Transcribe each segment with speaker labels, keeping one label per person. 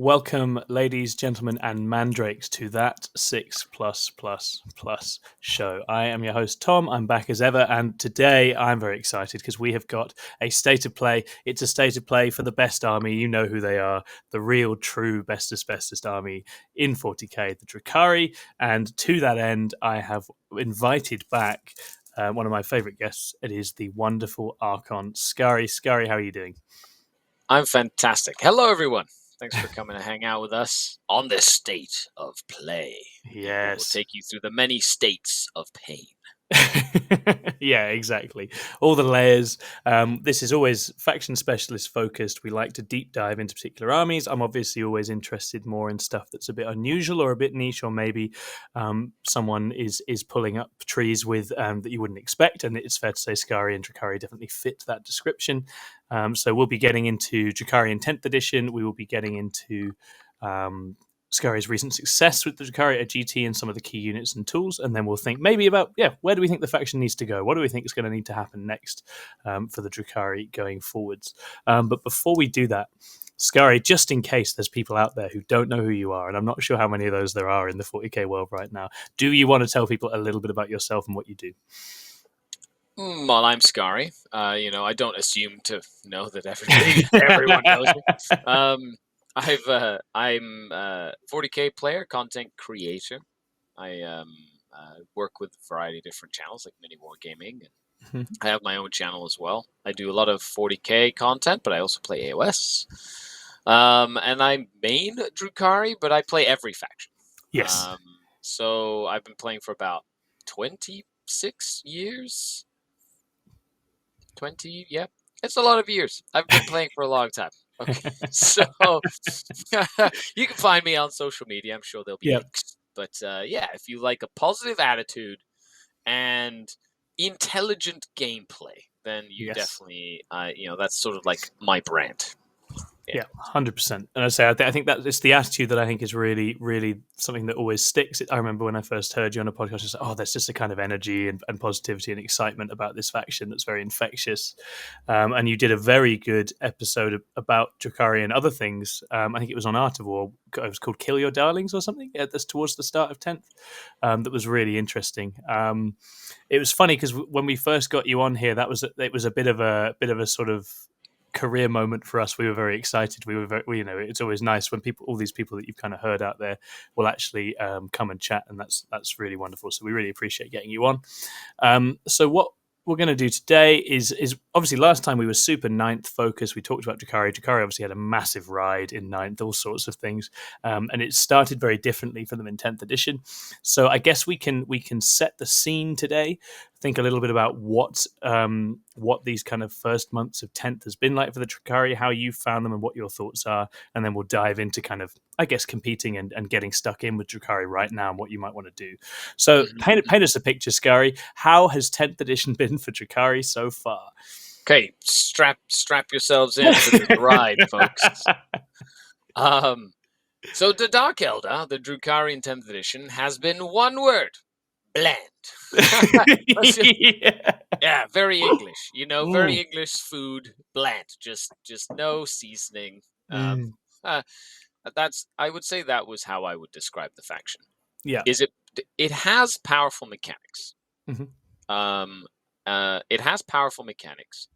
Speaker 1: Welcome, ladies, gentlemen, and mandrakes, to that 6+++ show. I am your host, Tom. I'm back as ever, and today I'm very excited because we have got a state of play. It's a state of play for the best army. You know who they are, the real, true, bestest army in 40k, the Drukhari. And to that end, I have invited back one of my favourite guests. It is the wonderful Archon Skari. Scari, how are you doing?
Speaker 2: I'm fantastic. Hello, everyone. Thanks for coming to hang out with us on this state of play.
Speaker 1: Yes.
Speaker 2: We'll take you through the many states of pain.
Speaker 1: Yeah, exactly. All the layers. This is always faction specialist focused. We like to deep dive into particular armies. I'm obviously always interested more in stuff that's a bit unusual or a bit niche, or maybe someone is pulling up trees with that you wouldn't expect. And it's fair to say Scari and Drukari definitely fit that description. So we'll be getting into Drukari in 10th edition. We will be getting into Scari's recent success with the Drukhari at GT and some of the key units and tools, and then we'll think maybe about, where do we think the faction needs to go? What do we think is going to need to happen next for the Drukhari going forwards? But before we do that, Scari, just in case there's people out there who don't know who you are, and I'm not sure how many of those there are in the 40k world right now, do you want to tell people a little bit about yourself and what you do?
Speaker 2: Well, I'm Scari. I don't assume to know that everyone knows me. I'm a 40k player, content creator. I work with a variety of different channels like Mini War Gaming. And I have my own channel as well. I do a lot of 40k content, but I also play AOS. And I main Drukhari, but I play every faction.
Speaker 1: Yes.
Speaker 2: So I've been playing for about 26 years. 20, yeah. It's a lot of years. I've been playing for a long time. Okay, so you can find me on social media. I'm sure there'll be links. But if you like a positive attitude and intelligent gameplay, then you definitely, that's sort of like my brand.
Speaker 1: Yeah, 100%. And I say, I think that it's the attitude that I think is really, really something that always sticks. I remember when I first heard you on a podcast, I was like, there's just a kind of energy and positivity and excitement about this faction that's very infectious. And you did a very good episode about Drukari and other things. I think it was on Art of War. It was called Kill Your Darlings or something. That's towards the start of 10th. That was really interesting. It was funny because when we first got you on here, it was a bit of a sort of career moment for us. We were very excited. It's always nice when all these people that you've kind of heard out there will actually come and chat, and that's really wonderful. So we really appreciate getting you on. So what we're going to do today is obviously last time we were super 9th focused. We talked about Drukari. Drukari obviously had a massive ride in 9th, all sorts of things, and it started very differently for them in 10th edition. So I guess we can set the scene today. Think a little bit about what these kind of first months of 10th has been like for the Drukari, how you found them and what your thoughts are, and then we'll dive into kind of, I guess, competing and getting stuck in with Drukari right now and what you might want to do. So paint us a picture, Scari. How has 10th edition been for Drukari so far?
Speaker 2: Okay, strap yourselves in for the ride, folks. So the Dark Elder, the Drukari in 10th edition, has been one word. Bland. Very English. Very English food. Bland. Just no seasoning. I would say that was how I would describe the faction.
Speaker 1: Yeah.
Speaker 2: It has powerful mechanics. It has powerful mechanics.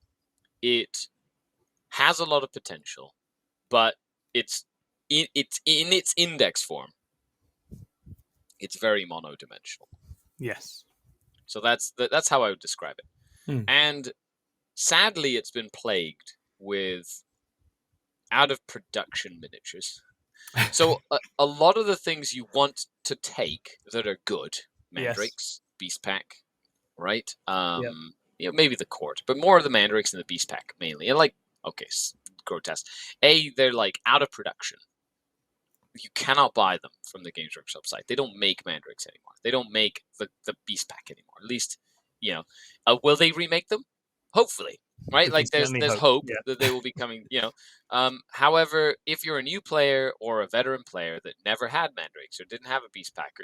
Speaker 2: It has a lot of potential, but it's in its index form. It's very monodimensional.
Speaker 1: Yes.
Speaker 2: So that's how I would describe it. And sadly, it's been plagued with out of production miniatures. So a lot of the things you want to take that are good, mandrakes, beast pack, right? Maybe the court, but more of the mandrakes and the beast pack mainly. And grotesque. They're like out of production. You cannot buy them from the Games Workshop site. They don't make mandrakes anymore. They don't make the beast pack anymore. At least, will they remake them? Hopefully, right? Like there's hope that they will be coming. However, if you're a new player or a veteran player that never had mandrakes or didn't have a beast pack,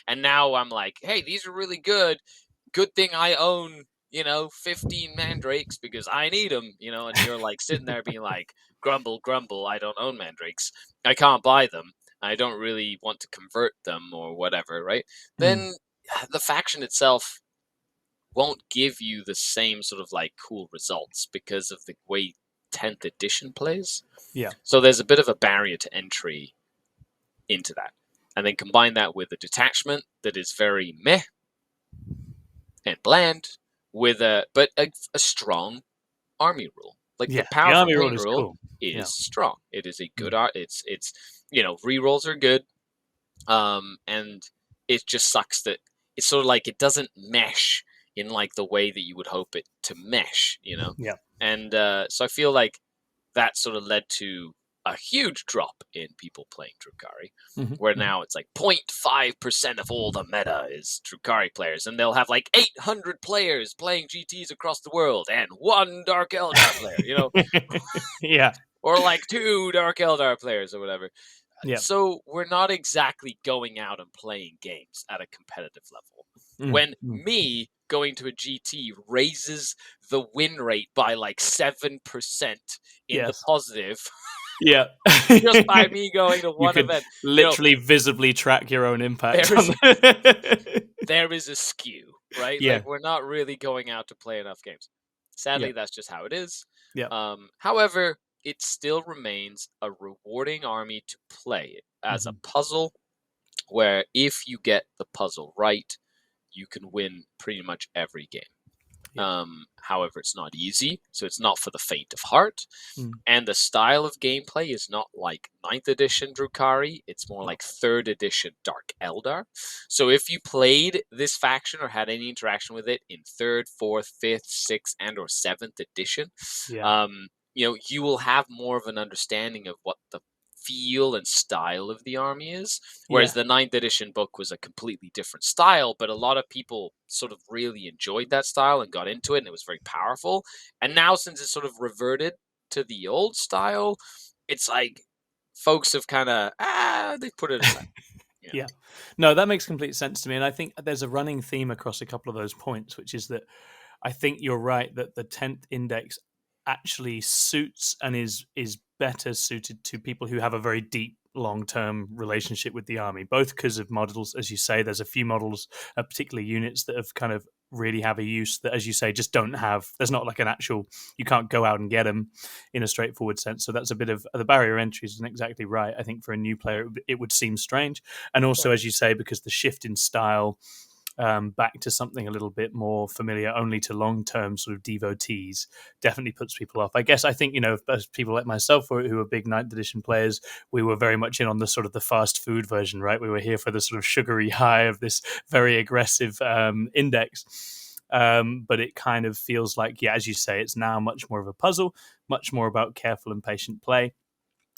Speaker 2: and now I'm like, hey, these are really good. Good thing I own you know, 15 mandrakes because I need them, you know, and you're like sitting there being like, grumble, grumble, I don't own mandrakes. I can't buy them. I don't really want to convert them or whatever, right? Then the faction itself won't give you the same sort of like cool results because of the way 10th edition plays.
Speaker 1: Yeah.
Speaker 2: So there's a bit of a barrier to entry into that. And then combine that with a detachment that is very meh and bland, with a strong army rule. Like
Speaker 1: Yeah.
Speaker 2: the
Speaker 1: The
Speaker 2: powerful
Speaker 1: army rule
Speaker 2: paint
Speaker 1: is
Speaker 2: rule
Speaker 1: cool.
Speaker 2: is strong. It is a good art. It's you know, rerolls are good. And it just sucks that it's sort of like it doesn't mesh in like the way that you would hope it to mesh, you know?
Speaker 1: Yeah.
Speaker 2: And so I feel like that sort of led to a huge drop in people playing Drukhari, where now it's like 0.5% of all the meta is Drukhari players, and they'll have like 800 players playing GTs across the world and one Dark Eldar player, you know?
Speaker 1: Yeah.
Speaker 2: Or like 2 Dark Eldar players or whatever.
Speaker 1: Yeah.
Speaker 2: So we're not exactly going out and playing games at a competitive level. When me going to a GT raises the win rate by like 7% in the positive.
Speaker 1: Yeah.
Speaker 2: Just by me going to one event.
Speaker 1: Literally visibly track your own impact.
Speaker 2: There is a skew, right?
Speaker 1: Yeah.
Speaker 2: Like we're not really going out to play enough games. Sadly, that's just how it is.
Speaker 1: Yeah.
Speaker 2: However, it still remains a rewarding army to play as a puzzle, where if you get the puzzle right, you can win pretty much every game. However, it's not easy, so it's not for the faint of heart. And the style of gameplay is not like 9th edition Drukhari, it's more like 3rd edition Dark Eldar. So if you played this faction or had any interaction with it in 3rd, 4th, 5th, 6th, and or 7th edition, you know, you will have more of an understanding of what the feel and style of the army is, whereas the 9th edition book was a completely different style, but a lot of people sort of really enjoyed that style and got into it, and it was very powerful. And now, since it's sort of reverted to the old style, it's like folks have kind of they put it aside.
Speaker 1: Yeah. No, that makes complete sense to me, and I think there's a running theme across a couple of those points, which is that I think you're right that the 10th index actually suits and is better suited to people who have a very deep long-term relationship with the army, both because of models, as you say. There's a few models, particular units that have kind of really have a use that, as you say, just don't have, there's not like an actual, you can't go out and get them in a straightforward sense. So that's a bit of the barrier entry isn't exactly right. I think for a new player it would seem strange, and also as you say, because the shift in style back to something a little bit more familiar only to long-term sort of devotees definitely puts people off. I guess I think, you know, people like myself who are big 9th edition players, we were very much in on the sort of the fast food version, right? We were here for the sort of sugary high of this very aggressive index. But it kind of feels like, yeah, as you say, it's now much more of a puzzle, much more about careful and patient play.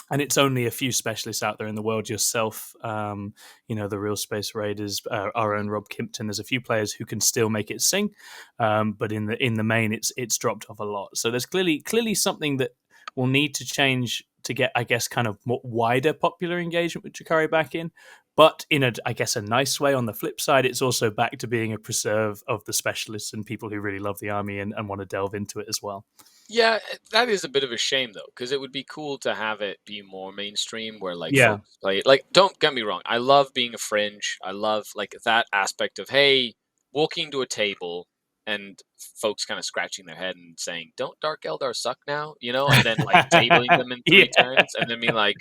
Speaker 1: And it's only a few specialists out there in the world, yourself, you know, the Real Space Raiders, our own Rob Kimpton. There's a few players who can still make it sing, but in the main, it's dropped off a lot. So there's clearly something that will need to change to get, I guess, kind of more wider popular engagement with Drukari back in. But in a nice way. On the flip side, it's also back to being a preserve of the specialists and people who really love the army and want to delve into it as well.
Speaker 2: Yeah, that is a bit of a shame though, because it would be cool to have it be more mainstream, where like folks play it. Like, don't get me wrong, I love being a fringe. I love like that aspect of, hey, walking to a table and folks kind of scratching their head and saying, "Don't Dark Eldar suck now?" You know, and then like tabling them in 3 turns, and then being like,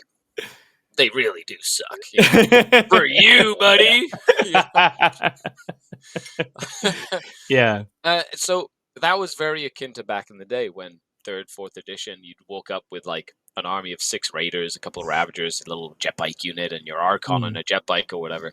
Speaker 2: "They really do suck." You know? For you, buddy.
Speaker 1: Yeah.
Speaker 2: So that was very akin to back in the day when 3rd, 4th edition, you'd walk up with like an army of 6 raiders, a couple of ravagers, a little jet bike unit, and your Archon on a jet bike or whatever.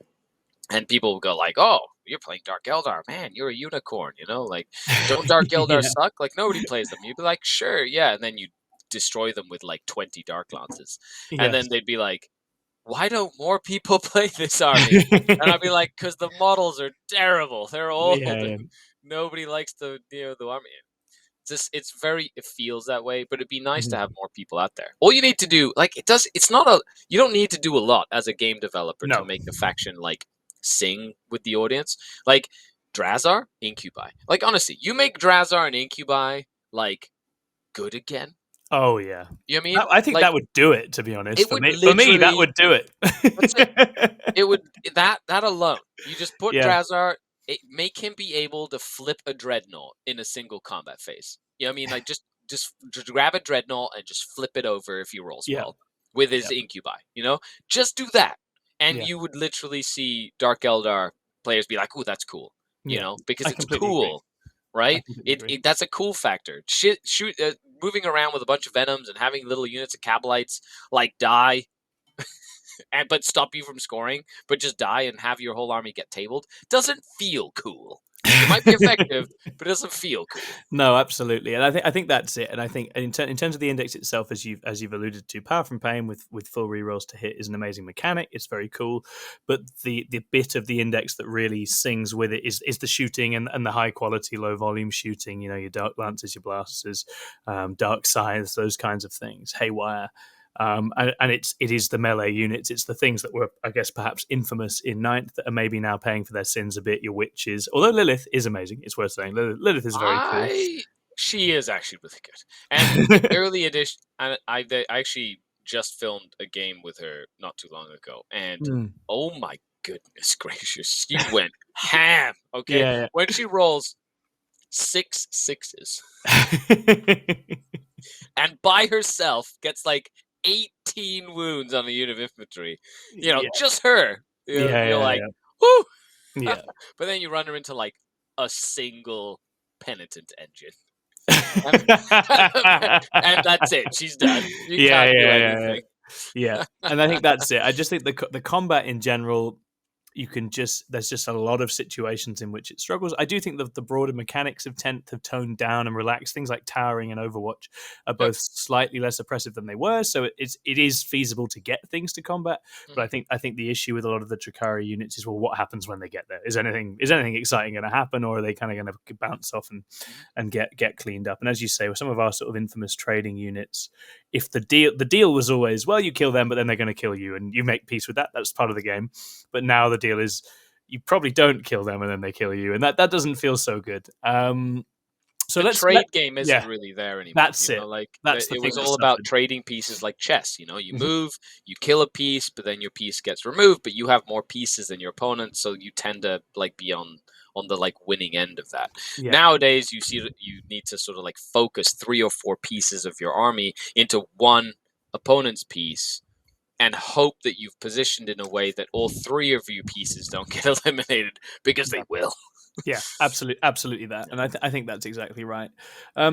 Speaker 2: And people would go like, "Oh, you're playing Dark Eldar, man, you're a unicorn, you know, like, don't Dark Eldar suck? Like, nobody plays them." You'd be like, "Sure, yeah," and then you destroy them with like 20 Dark Lances. And then they'd be like, "Why don't more people play this army?" And I'd be like, "Because the models are terrible. They're old. Nobody likes the army." It feels that way, but it'd be nice to have more people out there. All you need to do, like, you don't need to do a lot as a game developer to make the faction like sing with the audience. Like, Drazar, Incubi. Like, honestly, you make Drazar and Incubi, like, good again.
Speaker 1: Oh, yeah.
Speaker 2: You know what I mean?
Speaker 1: I think
Speaker 2: like,
Speaker 1: that would do it, to be honest.
Speaker 2: it
Speaker 1: For
Speaker 2: would
Speaker 1: me, that
Speaker 2: literally...
Speaker 1: would do it.
Speaker 2: That's it. It would... That alone. You just put
Speaker 1: Yeah.
Speaker 2: Drazar, make him be able to flip a Dreadnought in a single combat phase. You know what I mean? Like, just grab a Dreadnought and just flip it over if he rolls well with his Incubi, you know? Just do that. And you would literally see Dark Eldar players be like, "Ooh, that's cool." You know, because it's cool, right? That's a cool factor. Moving around with a bunch of Venoms and having little units of Cabalites like die but stop you from scoring, but just die and have your whole army get tabled doesn't feel cool. It might be effective, but it doesn't feel cool.
Speaker 1: No, absolutely, and I think that's it. And I think in terms of the index itself, as you've alluded to, Power from Pain with full rerolls to hit is an amazing mechanic. It's very cool, but the bit of the index that really sings with it is the shooting and the high quality, low volume shooting. You know, your Dark Lancers, your Blasters, Dark Scythes, those kinds of things. Haywire. And it is the melee units. It's the things that were, I guess, perhaps infamous in ninth that are maybe now paying for their sins a bit. Your witches, although Lilith is amazing, it's worth saying. Lilith is very cool.
Speaker 2: She is actually really good. And the early edition, I actually just filmed a game with her not too long ago, and oh my goodness gracious, she went ham. Okay,
Speaker 1: yeah.
Speaker 2: When she rolls 6 6s, and by herself gets like 18 wounds on a unit of infantry. You know, just her. You're like, whoo!
Speaker 1: Yeah.
Speaker 2: But then you run her into like a single penitent engine. and that's it. She's done. You can't do anything.
Speaker 1: Yeah. And I think that's it. I just think the combat in general, there's just a lot of situations in which it struggles. I do think that the broader mechanics of 10th have toned down and relaxed. Things like towering and Overwatch are both slightly less oppressive than they were, so it is feasible to get things to combat. But I think the issue with a lot of the Drukhari units is, well, what happens when they get there? Is anything exciting going to happen, or are they kind of going to bounce off and get cleaned up? And as you say, with some of our sort of infamous trading units, if the deal was always, well, you kill them, but then they're going to kill you, and you make peace with that. That's part of the game. But now the deal is you probably don't kill them and then they kill you, and that doesn't feel so good. So
Speaker 2: the trade game isn't really there anymore.
Speaker 1: That's it.
Speaker 2: It was all about trading pieces like chess. You know, you move, you kill a piece, but then your piece gets removed, but you have more pieces than your opponent, so you tend to like be on the like winning end of that. Nowadays, you see that you need to sort of like focus 3 or 4 pieces of your army into one opponent's piece, and hope that you've positioned in a way that all 3 of your pieces don't get eliminated, because they will.
Speaker 1: Yeah, absolutely that, and I think that's exactly right.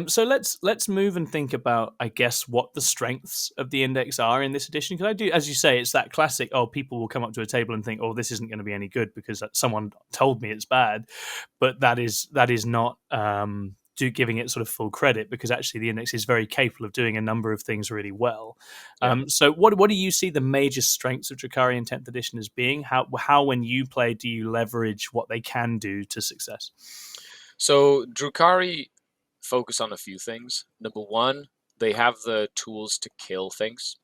Speaker 1: So let's move and think about, I guess, what the strengths of the index are in this edition. Because I do, as you say, it's that classic. Oh, people will come up to a table and think, "Oh, this isn't going to be any good because someone told me it's bad," but that is not giving it sort of full credit, because actually the index is very capable of doing a number of things really well. So what do you see the major strengths of Drukhari in 10th edition as being? How when you play do you leverage what they can do to success?
Speaker 2: So Drukhari focus on a few things. Number one, they have the tools to kill things.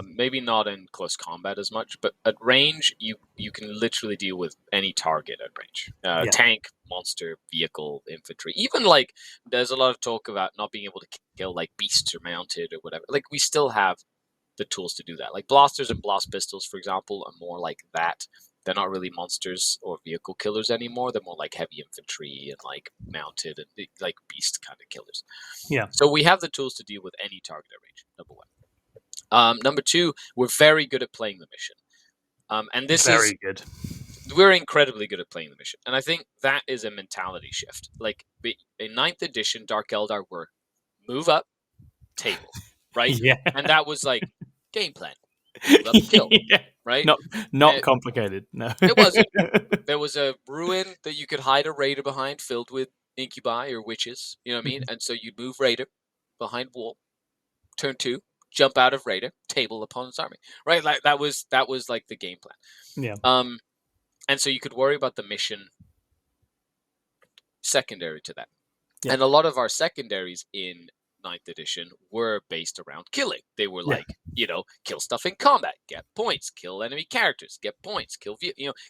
Speaker 2: Maybe not in close combat as much, but at range, you can literally deal with any target at range. Tank, monster, vehicle, infantry. Even like there's a lot of talk about not being able to kill like beasts or mounted or whatever. Like we still have the tools to do that. Like blasters and blast pistols, for example, are more like that. They're not really monsters or vehicle killers anymore. They're more like heavy infantry and like mounted and like beast kind of killers. So we have the tools to deal with any target at range. Number one. Number two, we're very good at playing the mission. And this is very good. We're incredibly good at playing the mission. And I think that is a mentality shift. Like in 9th edition, Dark Eldar were move up, table, right? And that was like game plan. Move up, kill, right?
Speaker 1: Not complicated. No.
Speaker 2: It wasn't. There was a ruin that you could hide a raider behind filled with incubi or witches. You know what I mean? And so you'd move raider behind wall, turn 2. Jump out of raider, table opponent's army, right? Like that was like the game plan. And so you could worry about the mission secondary to that. And a lot of our secondaries in 9th edition were based around killing. They were like kill stuff in combat, get points, kill enemy characters, get points,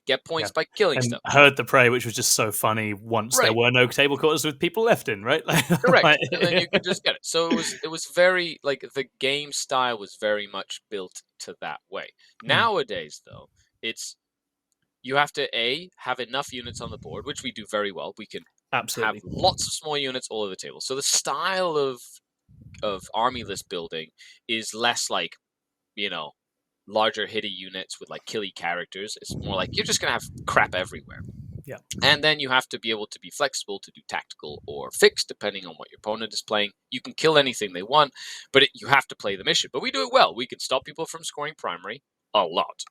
Speaker 2: get points by killing
Speaker 1: And
Speaker 2: stuff.
Speaker 1: Herd the Prey, which was just so funny once there
Speaker 2: Right.
Speaker 1: were no table quarters with people left in, right?
Speaker 2: Correct. And then you could just get it. So it was very, like, the game style was very much built to that way. Nowadays, though, it's you have to have enough units on the board, which we do very well. We can
Speaker 1: Absolutely.
Speaker 2: have lots of small units all over the table. So the style of army list building is less like, larger hitty units with like killy characters. It's more like you're just gonna have crap everywhere.
Speaker 1: Yeah.
Speaker 2: And then you have to be able to be flexible to do tactical or fixed, depending on what your opponent is playing. You can kill anything they want, but you have to play the mission. But we do it well. We can stop people from scoring primary a lot.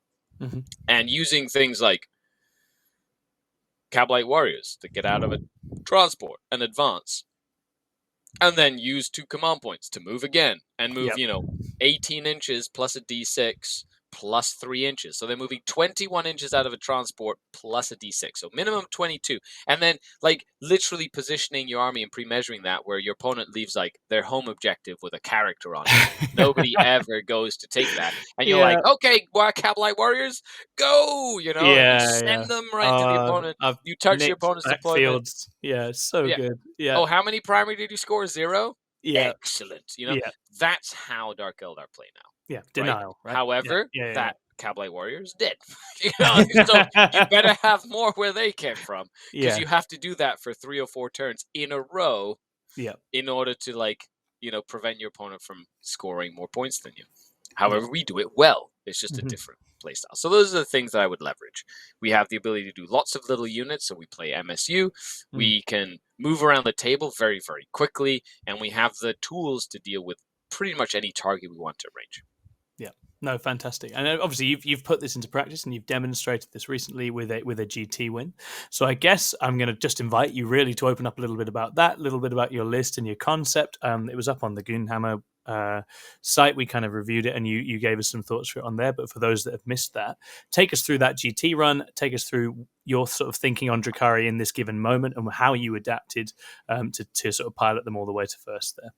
Speaker 2: And using things like Cabalite Warriors to get out of a transport and advance. And then use 2 command points to move again and move, 18 inches plus a d6 plus 3 inches. So they're moving 21 inches out of a transport plus a d6. So minimum 22. And then, like, literally positioning your army and pre-measuring that where your opponent leaves, like, their home objective with a character on it. Nobody ever goes to take that. And you're like, okay, Cabalite Warriors, go! You send them right to the opponent. You touch the opponent's deployment.
Speaker 1: Yeah, so good. Yeah.
Speaker 2: Oh, how many primary did you score? 0?
Speaker 1: Yeah.
Speaker 2: Excellent. That's how Dark Eldar play now.
Speaker 1: Yeah, denial. Right?
Speaker 2: However, that Cabalite Warrior is dead. So you better have more where they came from, because you have to do that for 3 or 4 turns in a row.
Speaker 1: Yeah.
Speaker 2: In order to prevent your opponent from scoring more points than you. However, we do it well. It's just a different playstyle. So those are the things that I would leverage. We have the ability to do lots of little units, so we play MSU. We can move around the table very, very quickly, and we have the tools to deal with pretty much any target we want to range.
Speaker 1: Yeah, no, fantastic. And obviously you've put this into practice and you've demonstrated this recently with a GT win. So I guess I'm going to just invite you really to open up a little bit about that, a little bit about your list and your concept. It was up on the Goonhammer site. We kind of reviewed it and you gave us some thoughts for it on there. But for those that have missed that, take us through that GT run, take us through your sort of thinking on Drukhari in this given moment and how you adapted to sort of pilot them all the way to first there.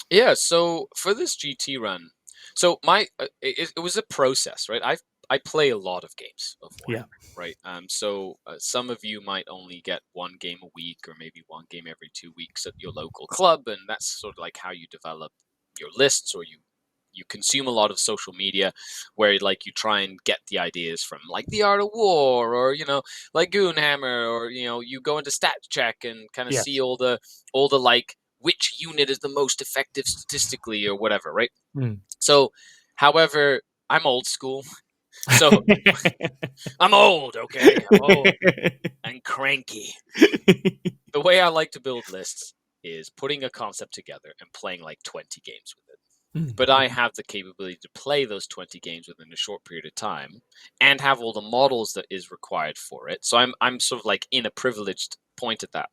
Speaker 2: Yeah, so for this GT run, so it was a process, right? I play a lot of games of Warhammer, right? So some of you might only get 1 game a week or maybe 1 game every 2 weeks at your local club, and that's sort of like how you develop your lists, or you consume a lot of social media where you try and get the ideas from like The Art of War or like Goonhammer, or you go into Stat Check and kind of see all the like which unit is the most effective statistically or whatever, right? So, however, I'm old school. So, I'm old, okay? I'm old and cranky. The way I like to build lists is putting a concept together and playing like 20 games with it. But I have the capability to play those 20 games within a short period of time and have all the models that is required for it. So I'm sort of like in a privileged point at that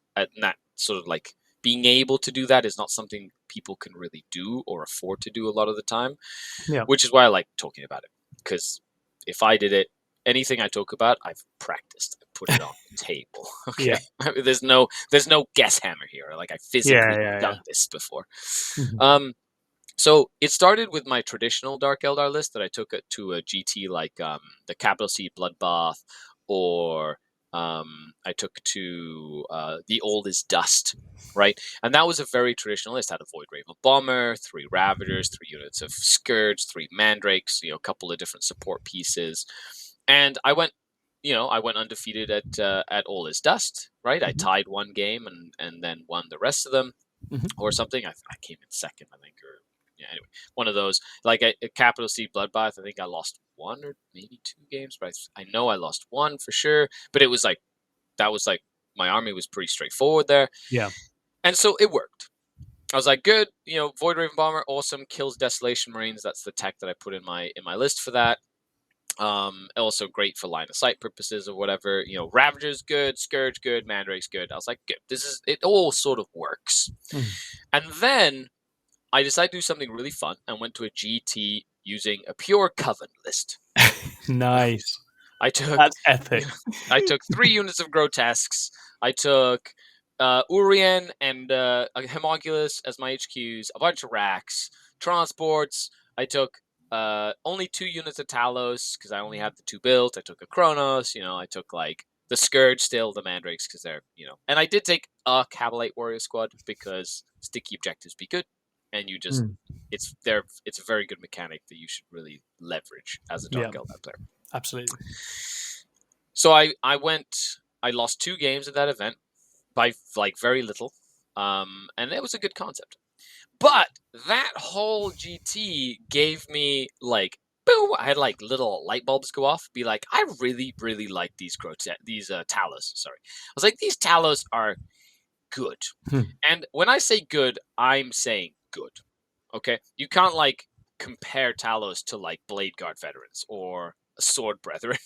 Speaker 2: sort of like being able to do that is not something people can really do or afford to do a lot of the time, which is why I like talking about it. Because if I did it, anything I talk about, I've practiced. I put it on the table. Okay, there's no guess hammer here. Like I physically done this before. So it started with my traditional Dark Eldar list that I took it to a GT like the Capital C Bloodbath, or I took to the Old is Dust, right? And that was a very traditional list. Had a Void Raven Bomber, 3 Ravagers, 3 units of Scourge, 3 Mandrakes, a couple of different support pieces. And I went undefeated at All Is Dust, right? I tied 1 game and then won the rest of them, or something. I came in second, I think, or anyway, one of those. Like a Capital C Bloodbath, I think I lost 1 or maybe 2 games, but I know I lost 1 for sure. But it was like my army was pretty straightforward there.
Speaker 1: Yeah,
Speaker 2: and so it worked. I was like, good, Void Raven Bomber, awesome, kills Desolation Marines. That's the tech that I put in my list for that. Also great for line of sight purposes or whatever. Ravagers good, Scourge good, Mandrake's good. I was like, good. It all sort of works. And then I decided to do something really fun and went to a GT using a pure Coven list.
Speaker 1: Nice.
Speaker 2: That's
Speaker 1: epic.
Speaker 2: I took 3 units of Grotesques. I took Urien and a Homunculus as my HQs, a bunch of racks, transports. I took only 2 units of Talos because I only had the 2 built. I took a Kronos, I took like the Scourge still, the Mandrakes because they're, and I did take a Cabalite Warrior squad because sticky objectives be good, and you just it's a very good mechanic that you should really leverage as a Dark Eldar player.
Speaker 1: Absolutely.
Speaker 2: So I lost 2 games at that event by like very little, and it was a good concept. But that whole GT gave me like, boom! I had like little light bulbs go off. Be like, I really, really like these Talos. Sorry, I was like, these Talos are good. And when I say good, I'm saying good. Okay, you can't like compare Talos to like Blade Guard veterans or Sword Brethren,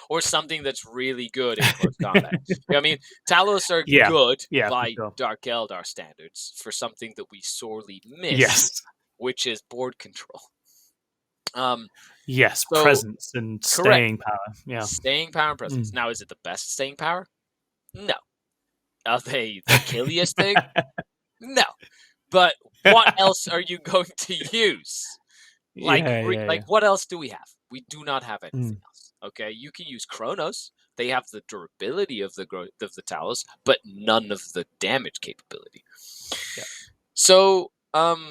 Speaker 2: or something that's really good in close combat. I mean, Talos are good by Dark Eldar standards for something that we sorely miss, which is board control.
Speaker 1: Presence and staying power. Yeah,
Speaker 2: staying power and presence. Now, is it the best staying power? No. Are they the killiest thing? No. But what else are you going to use? Like, what else do we have? We do not have anything else. Okay, you can use Kronos. They have the durability of the Talos, but none of the damage capability.
Speaker 1: Yeah.
Speaker 2: So, I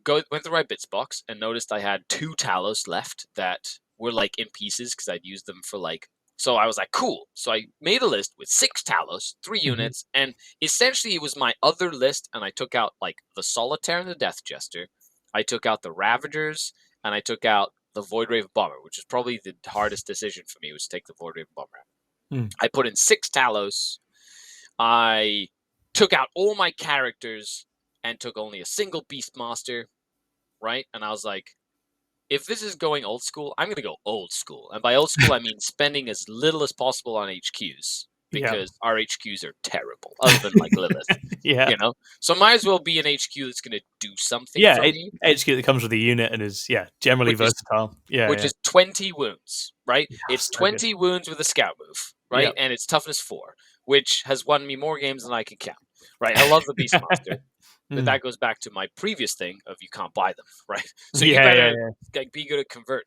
Speaker 2: went the right bits box and noticed I had 2 Talos left that were like in pieces because I'd used them for like. So I was like, cool. So I made a list with 6 Talos, 3 units, and essentially it was my other list. And I took out like the Solitaire and the Death Jester. I took out the Ravagers, and I took out the Voidraven Bomber, which is probably the hardest decision for me, was to take the Voidraven Bomber out. I put in 6 Talos. I took out all my characters and took only a single Beastmaster, right? And I was like, if this is going old school, I'm going to go old school. And by old school, I mean spending as little as possible on HQs. Because our HQs are terrible, other than like Lilith. So might as well be an HQ that's going to do something for me.
Speaker 1: HQ that comes with a unit and is generally versatile. Which
Speaker 2: is 20 wounds, right? It's 20 wounds with a scout move, right? And it's toughness 4, which has won me more games than I can count, right? I love the Beastmaster. But that goes back to my previous thing of you can't buy them, right? So you better be good at converting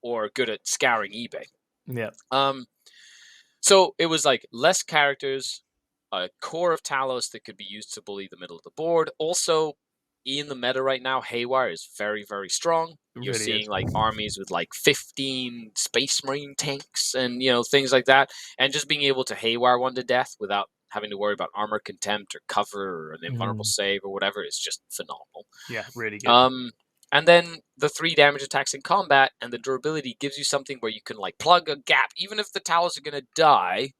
Speaker 2: or good at scouring eBay.
Speaker 1: Yeah.
Speaker 2: So it was like less characters, a core of Talos that could be used to bully the middle of the board. Also, in the meta right now, Haywire is very, very strong. You're really seeing like armies with like 15 Space Marine tanks and things like that, and just being able to Haywire one to death without having to worry about armor contempt or cover or an invulnerable save or whatever is just phenomenal.
Speaker 1: Yeah, really good.
Speaker 2: And then the 3 damage attacks in combat and the durability gives you something where you can like plug a gap. Even if the Talos are going to die,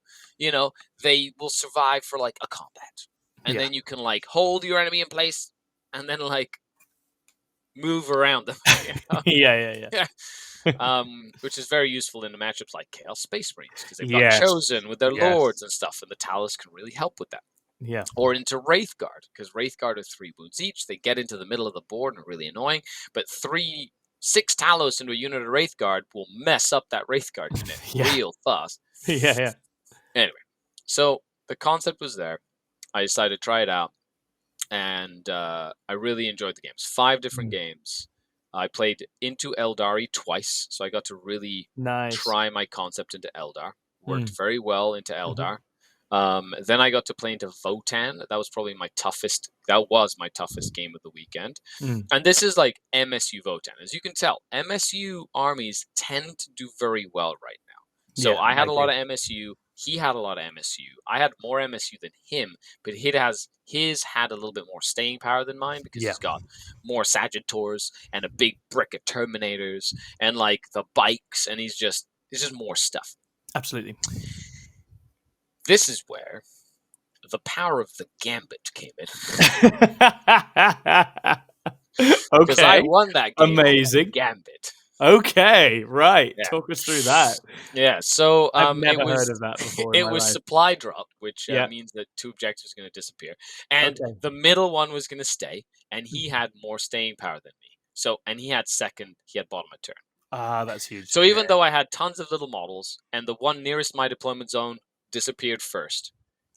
Speaker 2: they will survive for like a combat. And then you can like hold your enemy in place and then like move around them. Which is very useful in the matchups like Chaos Space Marines because they've got Chosen with their lords and stuff, and the Talos can really help with that.
Speaker 1: Yeah.
Speaker 2: Or into Wraithguard, because Wraithguard are 3 wounds each. They get into the middle of the board and are really annoying. But 6 Talos into a unit of Wraithguard will mess up that Wraithguard unit real fast. Anyway, so the concept was there. I decided to try it out. And I really enjoyed the games. 5 different games. I played into Eldari twice. So I got to really try my concept into Eldar. Worked very well into Eldar. Then I got to play into Votann. That was probably my toughest. That was my toughest game of the weekend. And this is like MSU Votann. As you can tell, MSU armies tend to do very well right now. So I had a lot of MSU. He had a lot of MSU. I had more MSU than him, but his had a little bit more staying power than mine because he's got more Sagittars and a big brick of Terminators and like the bikes, and he's just more stuff.
Speaker 1: Absolutely.
Speaker 2: This is where the power of the gambit came in. Because I won that game.
Speaker 1: Amazing.
Speaker 2: Gambit.
Speaker 1: Okay, right. Yeah. Talk us through that.
Speaker 2: Yeah, so
Speaker 1: I've never heard of that before.
Speaker 2: It was supply drop, which means that 2 objectives are going to disappear. And the middle one was going to stay, and he had more staying power than me. So, and he had second, he had bottom of turn.
Speaker 1: Ah, that's huge.
Speaker 2: So even though I had tons of little models, and the one nearest my deployment zone disappeared first,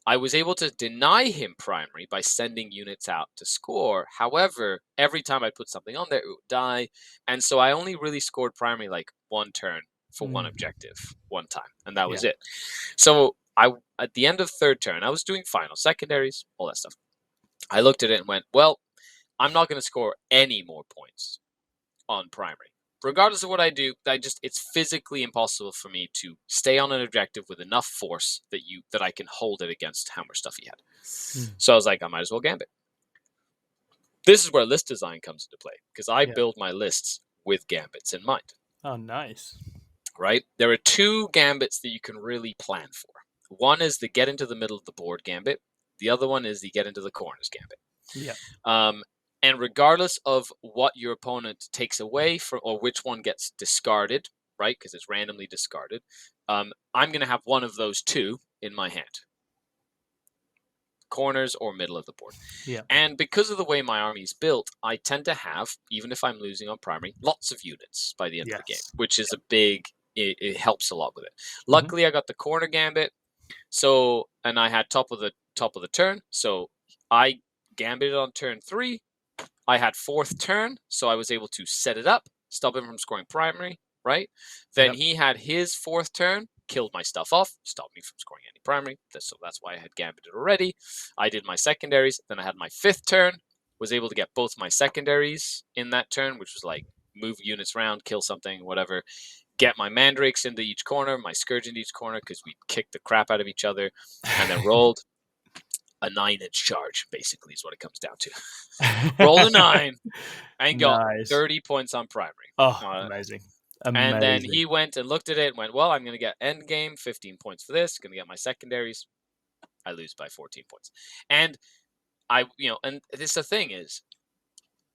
Speaker 2: I was able to deny him primary by sending units out to score. However, every time I put something on there, it would die. And so I only really scored primary like one turn for one objective, one time. And that was it. So at the end of third turn, I was doing final secondaries, all that stuff. I looked at it and went, well, I'm not going to score any more points on primary. Regardless of what I do, it's physically impossible for me to stay on an objective with enough force that I can hold it against how much stuff he had. So I was like, I might as well gambit. This is where list design comes into play, because I build my lists with gambits in mind.
Speaker 1: Oh, nice.
Speaker 2: Right? There are two gambits that you can really plan for. One is the get into the middle of the board gambit. The other one is the get into the corners gambit.
Speaker 1: Yeah.
Speaker 2: And regardless of what your opponent takes away from, or which one gets discarded, right? Because it's randomly discarded. I'm going to have one of those two in my hand. Corners or middle of the board.
Speaker 1: Yeah.
Speaker 2: And because of the way my army is built, I tend to have, even if I'm losing on primary, lots of units by the end of the game, which is a big, it helps a lot with it. Luckily, I got the corner gambit. So, and I had top of the turn. So I gambited on turn 3. I had fourth turn, so I was able to set it up, stop him from scoring primary, right? Then he had his fourth turn, killed my stuff off, stopped me from scoring any primary. So that's why I had gambited already. I did my secondaries. Then I had my fifth turn, was able to get both my secondaries in that turn, which was like move units around, kill something, whatever. Get my mandrakes into each corner, my scourge into each corner, because we kicked the crap out of each other, and then rolled a 9-inch charge, basically, is what it comes down to. Rolled a 9 and got 30 points on primary.
Speaker 1: Oh, amazing.
Speaker 2: And then he went and looked at it and went, well, I'm going to get end game, 15 points for this. Going to get my secondaries. I lose by 14 points. And and this the thing is,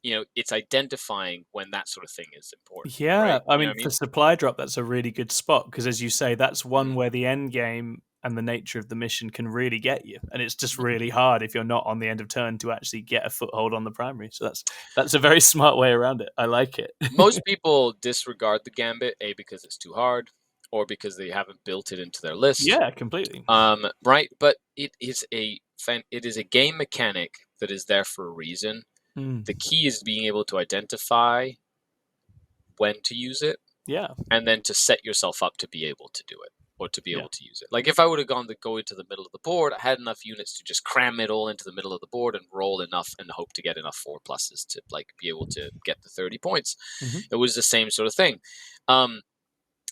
Speaker 2: it's identifying when that sort of thing is important.
Speaker 1: Yeah.
Speaker 2: Right?
Speaker 1: I mean, for supply drop, that's a really good spot, because as you say, that's one where the end game and the nature of the mission can really get you, and it's just really hard if you're not on the end of turn to actually get a foothold on the primary. So that's a very smart way around it. I like it.
Speaker 2: Most people disregard the gambit, because it's too hard, or because they haven't built it into their list.
Speaker 1: Yeah, completely.
Speaker 2: Right, but it is a game mechanic that is there for a reason. The key is being able to identify when to use it, and then to set yourself up to be able to do it, or to be able to use it. Like if I would have gone to go into the middle of the board, I had enough units to just cram it all into the middle of the board and roll enough and hope to get enough 4+s to be able to get the 30 points. It was the same sort of thing.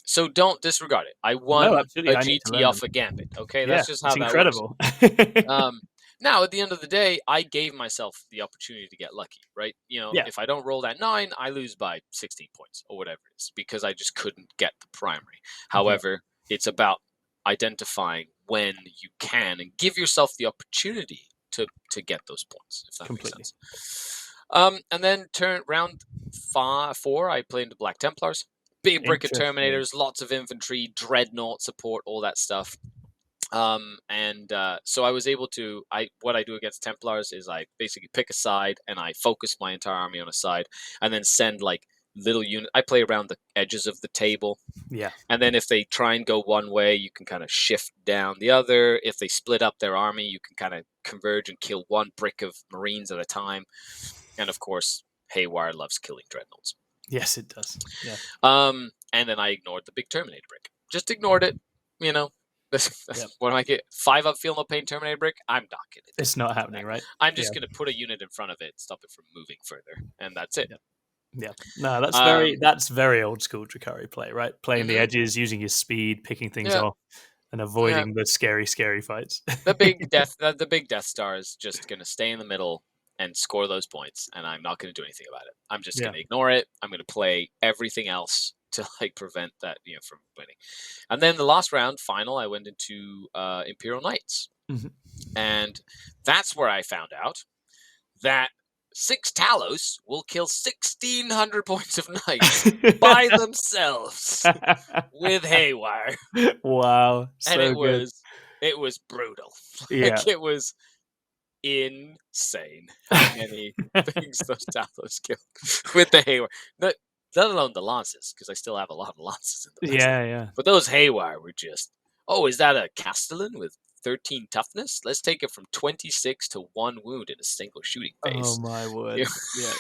Speaker 2: So don't disregard it. I won a GT off a gambit. Okay, that's just how that
Speaker 1: incredible.
Speaker 2: Works. Now, at the end of the day, I gave myself the opportunity to get lucky, right? If I don't roll that 9, I lose by 16 points or whatever it is, because I just couldn't get the primary. However, it's about identifying when you can and give yourself the opportunity to get those points, if that makes sense. And then round 4, I played into Black Templars. Big brick of Terminators, lots of infantry, dreadnought support, all that stuff. So I was able to, what I do against Templars is I basically pick a side and I focus my entire army on a side, and then send like little unit. I play around the edges of the table.
Speaker 1: Yeah.
Speaker 2: And then if they try and go one way, you can kind of shift down the other. If they split up their army, you can kind of converge and kill one brick of Marines at a time. And of course, Haywire loves killing dreadnoughts.
Speaker 1: Yes, it does. Yeah.
Speaker 2: And then I ignored the big Terminator brick. Just ignored it. What do I get? 5 up Feel No Pain Terminator brick? I'm not going to do it.
Speaker 1: It's not happening, right?
Speaker 2: I'm just going to put a unit in front of it, stop it from moving further, and that's it.
Speaker 1: Yeah. No, that's very old school Drukari play, right? Playing the edges, using his speed, picking things off, and avoiding the scary fights.
Speaker 2: The big Death Star is just going to stay in the middle and score those points, and I'm not going to do anything about it. I'm just going to ignore it. I'm going to play everything else to prevent that from winning. And then the last round, final, I went into Imperial Knights, and that's where I found out that 6 Talos will kill 1,600 points of knights by themselves with Haywire.
Speaker 1: Wow,
Speaker 2: and it was brutal. It was insane how many things those Talos killed with the Haywire. Let alone the lances, because I still have a lot of lances in the list.
Speaker 1: Yeah.
Speaker 2: But those Haywire were just, is that a Castellan with 13 toughness. Let's take it from 26 to 1 wound in a single shooting phase.
Speaker 1: Oh my word!
Speaker 2: Yeah.
Speaker 1: Yeah,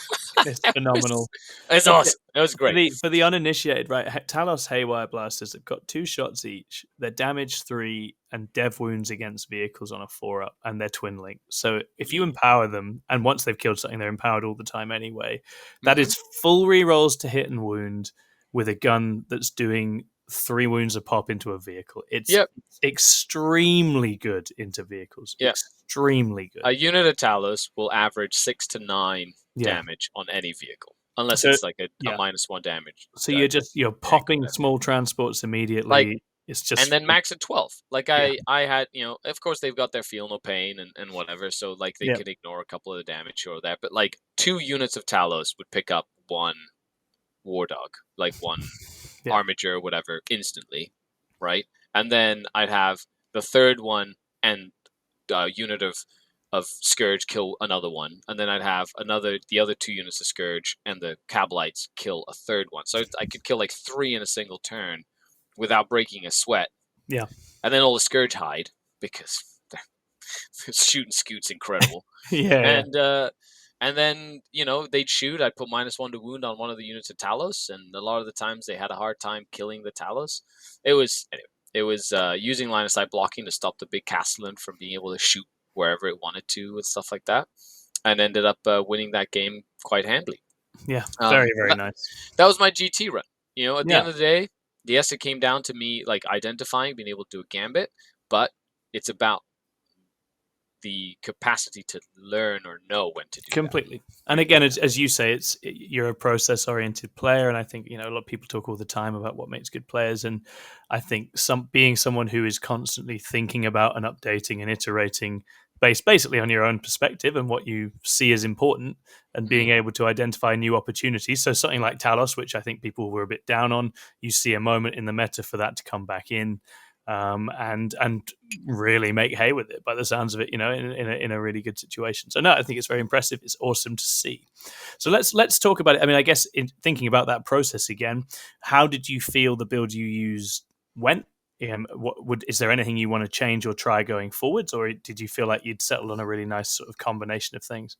Speaker 1: it's phenomenal.
Speaker 2: It's awesome. It was great.
Speaker 1: For the uninitiated, right? Talos Haywire Blasters have got 2 shots each. They're damage 3 and dev wounds against vehicles on a 4-up, and they're twin link. So if you empower them, and once they've killed something, they're empowered all the time anyway. That is full rerolls to hit and wound with a gun that's doing 3 wounds a pop into a vehicle. It's extremely good into vehicles.
Speaker 2: Yeah.
Speaker 1: Extremely good.
Speaker 2: A unit of Talos will average 6 to 9 damage on any vehicle, unless it's like a -1 damage.
Speaker 1: So you're popping small transports immediately. It's just,
Speaker 2: and then max at 12. Like I had, of course they've got their feel no pain and whatever, so like they could ignore a couple of the damage or that, but like 2 units of Talos would pick up 1 War Dog, like 1 Armiger or whatever instantly, right? And then I'd have the 3rd one and a unit of Scourge kill another one, and then I'd have the other 2 units of Scourge and the Cabalites kill a 3rd one. So I could kill like 3 in a single turn without breaking a sweat.
Speaker 1: Yeah.
Speaker 2: And then all the Scourge hide because shooting Scoot's incredible. And then, they'd shoot. I'd put -1 to wound on one of the units of Talos, and a lot of the times they had a hard time killing the Talos. It was using line of sight blocking to stop the big Castellan from being able to shoot wherever it wanted to and stuff like that, and ended up winning that game quite handily.
Speaker 1: Yeah, very, very nice.
Speaker 2: That was my GT run. At the end of the day, yes, it came down to me like identifying, being able to do a gambit, but it's about the capacity to learn or know when to do
Speaker 1: completely. And again, as you say, you're a process-oriented player, and I think a lot of people talk all the time about what makes good players, and I think being someone who is constantly thinking about and updating and iterating based basically on your own perspective and what you see as important, and being able to identify new opportunities. So something like Talos, which I think people were a bit down on, you see a moment in the meta for that to come back in. And really make hay with it by the sounds of it, in a really good situation. So no, I think it's very impressive. It's awesome to see. So let's talk about it. I mean, I guess in thinking about that process again, how did you feel the build you used went? Is there anything you want to change or try going forwards, or did you feel like you'd settled on a really nice sort of combination of things?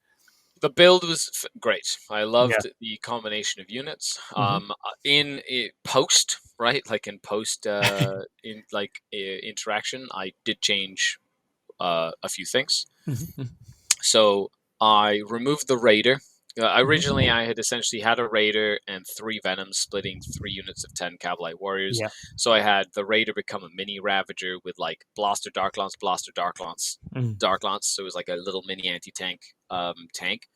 Speaker 2: The build was great. I loved the combination of units. In post, right? Like in post, interaction, I did change a few things. So I removed the Raider. Originally, I had essentially had a Raider and 3 Venoms splitting 3 units of 10 Cavalite Warriors. Yeah. So I had the Raider become a mini Ravager with like Blaster Dark Lance, Dark Lance. So it was like a little mini anti-tank tank.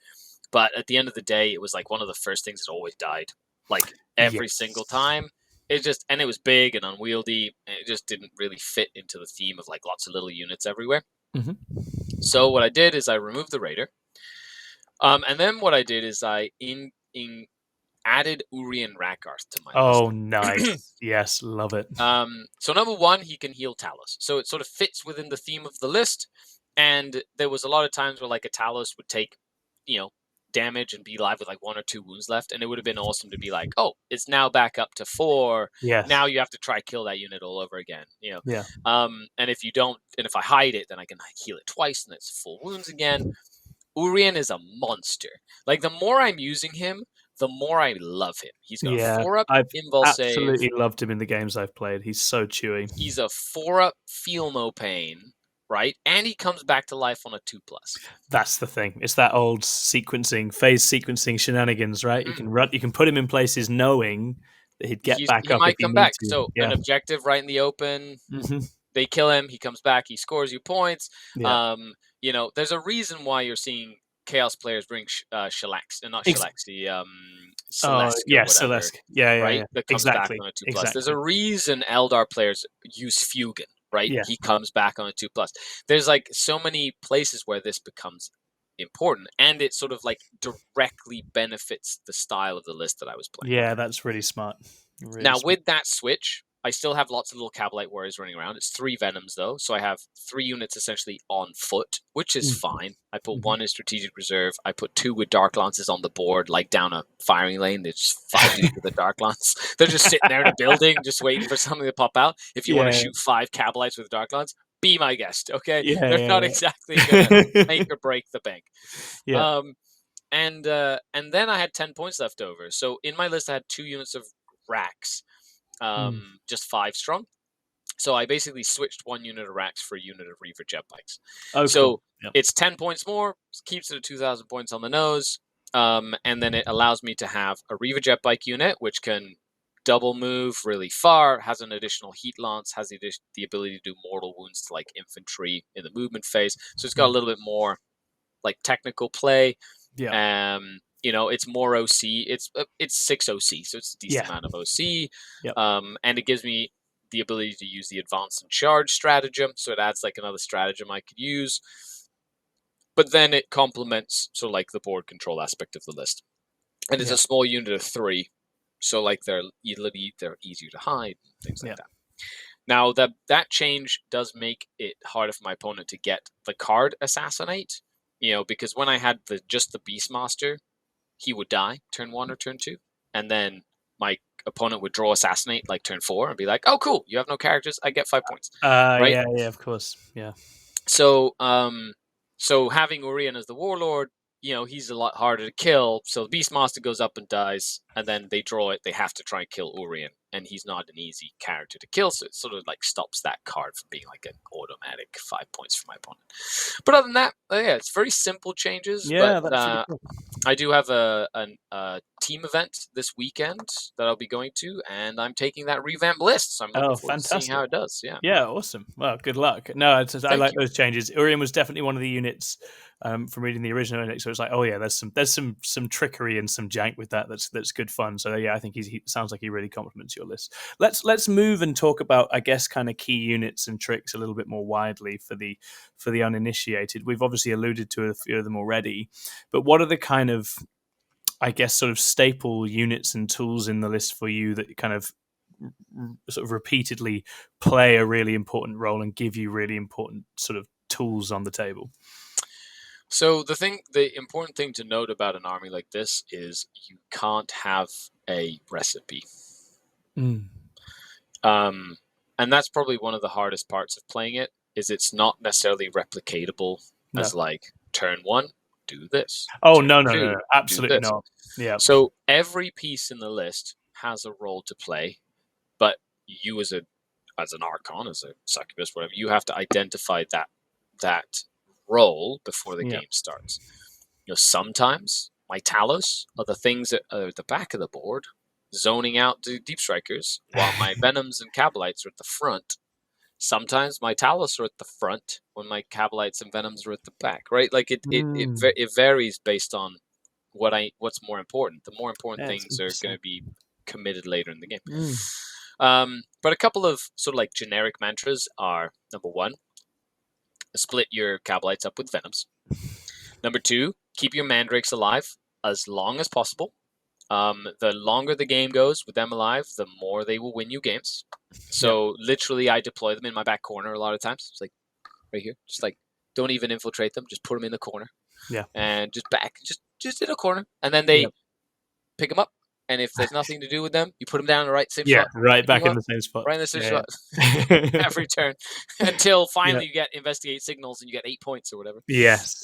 Speaker 2: But at the end of the day, it was like one of the first things that always died. Like every single time. It was big and unwieldy, and it just didn't really fit into the theme of like lots of little units everywhere. So what I did is I removed the Raider. And then what I did is I added Urian Rakarth to my list.
Speaker 1: Oh, nice. Yes, love it.
Speaker 2: So number 1, he can heal Talos. So it sort of fits within the theme of the list. And there was a lot of times where like a Talos would take, damage and be live with like 1 or 2 wounds left. And it would have been awesome to be like, oh, it's now back up to 4.
Speaker 1: Yes.
Speaker 2: Now you have to try kill that unit all over again. And if you don't, and if I hide it, then I can heal it twice and it's full wounds again. Urian is a monster. Like the more I'm using him, the more I love him. He's got a 4-up invul save.
Speaker 1: I've absolutely loved him in the games I've played. He's so chewy.
Speaker 2: He's a 4-up feel no pain, right? And he comes back to life on a 2+.
Speaker 1: That's the thing. It's that old phase sequencing shenanigans, right? You can put him in places knowing that he'd get back up. He might come back.
Speaker 2: So an objective right in the open. They kill him. He comes back. He scores you points. Yeah. There's a reason why you're seeing Chaos players bring Shellax, and not Shellax, the Celeste.
Speaker 1: Celeste. Yeah.
Speaker 2: That comes back on a 2+. Exactly. There's a reason Eldar players use Fugan, right? Yeah. He comes back on a 2+. There's like so many places where this becomes important, and it sort of like directly benefits the style of the list that I was playing.
Speaker 1: Yeah, that's really smart.
Speaker 2: With that switch, I still have lots of little Cavalite Warriors running around. It's 3 Venoms, though, so I have 3 units essentially on foot, which is fine. I put 1 in Strategic Reserve. I put 2 with Dark Lances on the board, like down a firing lane. There's just 5 units with the Dark Lance. They're just sitting there in a building, just waiting for something to pop out. If you want to shoot 5 Cabalites with Dark Lance, be my guest, okay?
Speaker 1: Yeah,
Speaker 2: They're not
Speaker 1: yeah.
Speaker 2: exactly gonna make or break the bank.
Speaker 1: Yeah.
Speaker 2: And then I had 10 points left over. So in my list, I had 2 units of racks, just 5 strong. So I basically switched 1 unit of racks for a unit of Reaver jet bikes.
Speaker 1: Oh,
Speaker 2: So
Speaker 1: cool. Yep.
Speaker 2: it's 10 points more, keeps it at 2,000 points on the nose, and then it allows me to have a Reaver jet bike unit, which can double move really far, has an additional heat lance, has the ability to do mortal wounds to like infantry in the movement phase. So it's got a little bit more like technical play.
Speaker 1: Yeah.
Speaker 2: It's more OC. It's 6 OC, so it's a decent
Speaker 1: Yeah.
Speaker 2: amount of OC.
Speaker 1: Yep.
Speaker 2: And it gives me the ability to use the advance and charge stratagem, so it adds like another stratagem I could use. But then it complements like the board control aspect of the list, and it's a small unit of 3, so like they're easier to hide, things like that. Now that change does make it harder for my opponent to get the card assassinate. Because when I had just the Beastmaster, he would die turn 1 or turn 2, and then my opponent would draw assassinate like turn 4 and be like, "Oh, cool, you have no characters, I get 5 points." Right?
Speaker 1: Yeah, of course. Yeah.
Speaker 2: So, so having Urian as the warlord, he's a lot harder to kill. So the Beastmaster goes up and dies, and then they draw it. They have to try and kill Urian, and he's not an easy character to kill. So it sort of like stops that card from being like an automatic 5 points for my opponent. But other than that, it's very simple changes.
Speaker 1: Yeah,
Speaker 2: But
Speaker 1: that's really cool.
Speaker 2: I do have a team event this weekend that I'll be going to, and I'm taking that revamp list. So I'm looking forward to seeing how it does. Yeah.
Speaker 1: Yeah, awesome. Well, good luck. No, I like those changes. Urian was definitely one of the units from reading the original index. So it's like, oh yeah, there's some trickery and some jank with that. That's good fun. So yeah, I think he sounds like he really complements your list. Let's move and talk about, I guess, kind of key units and tricks a little bit more widely for the uninitiated. We've obviously alluded to a few of them already, but what are the kind of, I guess, sort of staple units and tools in the list for you that kind of sort of repeatedly play a really important role and give you really important sort of tools on the table?
Speaker 2: So the important thing to note about an army like this is you can't have a recipe. And that's probably one of the hardest parts of playing it, is it's not necessarily replicatable as like turn 1, do this.
Speaker 1: Oh,
Speaker 2: turn
Speaker 1: no,
Speaker 2: 2,
Speaker 1: absolutely not. Yeah.
Speaker 2: So every piece in the list has a role to play, but you as an Archon, as a succubus, whatever, you have to identify that role before the game starts. Sometimes my Talos are the things that are at the back of the board, zoning out the Deep Strikers, while my Venoms and Cabalites are at the front. Sometimes my Talos are at the front when my Cabalites and Venoms are at the back, right? Like it varies based on what's more important. The more important things are going to be committed later in the game. But a couple of sort of like generic mantras are: number 1, split your Cabalites up with Venoms. Number 2, keep your Mandrakes alive as long as possible. The longer the game goes with them alive, the more they will win you games. So literally, I deploy them in my back corner a lot of times. It's like right here, just like don't even infiltrate them, just put them in the corner.
Speaker 1: Yeah,
Speaker 2: and just in a corner, and then they pick them up. And if there's nothing to do with them, you put them down in the same spot.
Speaker 1: Right back in the same spot.
Speaker 2: Right in the same spot. Every turn. Until finally you get investigate signals and you get 8 points or whatever.
Speaker 1: Yes.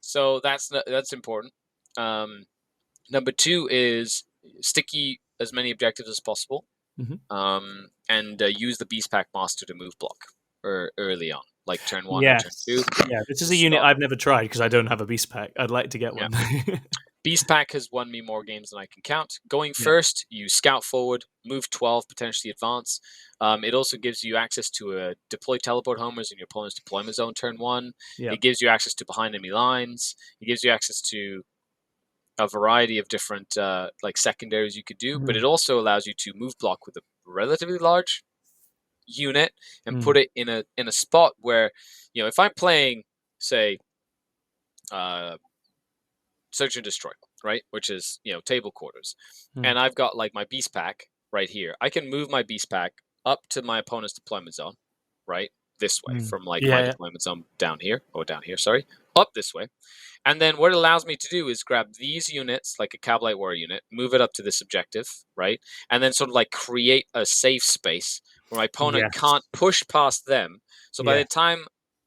Speaker 2: So that's important. Number 2 is sticky as many objectives as possible. And use the Beast Pack Master to move block early on, like turn 1 or turn 2.
Speaker 1: Yeah, this is a unit I've never tried because I don't have a Beast Pack. I'd like to get one.
Speaker 2: Beast Pack has won me more games than I can count. Going first, you scout forward, move 12, potentially advance. It also gives you access to deploy teleport homers in your opponent's deployment zone turn 1. It gives you access to behind enemy lines. It gives you access to a variety of different like secondaries you could do, but it also allows you to move block with a relatively large unit and put it in a spot where, if I'm playing, say, Search and Destroy, right, which is table quarters, and I've got like my Beast Pack right here, I can move my Beast Pack up to my opponent's deployment zone, right, this way, from like my deployment zone down here, up this way. And then what it allows me to do is grab these units, like a Cabalite Warrior unit, move it up to this objective, right? And then sort of like create a safe space where my opponent
Speaker 1: Yes.
Speaker 2: can't push past them. So by
Speaker 1: Yeah.
Speaker 2: the time